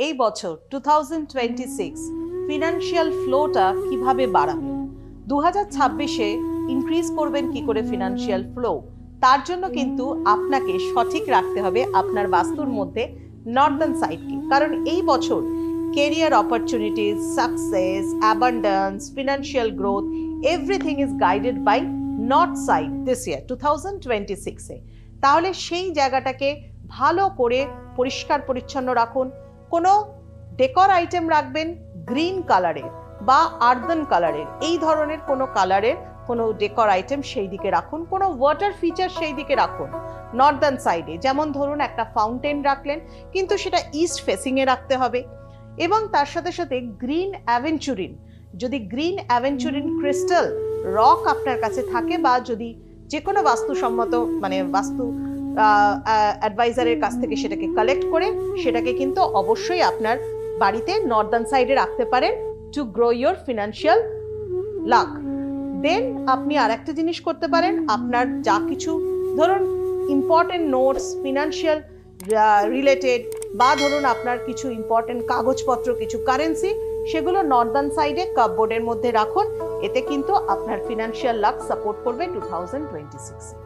এই বছর 2026 ফিনান্সিয়াল ফ্লোটা কিভাবে বাড়াবে, 2026-এ ইনক্রিজ করবেন কি করে ফিনান্সিয়াল ফ্লো, তার জন্য কিন্তু আপনাকে সঠিক রাখতে হবে আপনার বাস্তুর মধ্যে নর্দার্ন সাইডকে। কারণ এই বছর career opportunities, success, abundance, financial growth, everything is guided by north side this year 2026-এ। তাহলে সেই জায়গাটাকে ভালো করে পরিষ্কার পরিচ্ছন্ন রাখুন। কোনো ডেকর আইটেম রাখবেন গ্রিন কালারের বা আর্দান কালারের, এই ধরনের কোনো কালারের কোনো ডেকর আইটেম সেই দিকে রাখুন। কোনো ওয়াটার ফিচার সেই দিকে রাখুন নর্দার্ন সাইডে। যেমন ধরুন একটা ফাউন্টেন রাখলেন, কিন্তু সেটা ইস্ট ফেসিংয়ে রাখতে হবে। এবং তার সাথে সাথে গ্রিন অ্যাভেঞ্চুরিন, যদি গ্রিন অ্যাভেঞ্চুরিন ক্রিস্টাল রক আপনার কাছে থাকে, বা যদি যে কোনো বাস্তুসম্মত মানে বাস্তু অ্যাডভাইজারের কাছ থেকে সেটাকে কালেক্ট করে সেটাকে কিন্তু অবশ্যই আপনার বাড়িতে নর্দার্ন সাইডে রাখতে পারেন to grow your financial luck. Then আপনি আর একটা জিনিস করতে পারেন, আপনার যা কিছু ধরুন ইম্পর্টেন্ট নোটস ফিনান্সিয়াল রিলেটেড, বা ধরুন আপনার কিছু ইম্পর্টেন্ট কাগজপত্র, কিছু কারেন্সি, সেগুলো নর্দার্ন সাইডে কাপবোর্ডের মধ্যে রাখুন। এতে কিন্তু আপনার ফিনান্সিয়াল লাক সাপোর্ট করবে 2026-এ।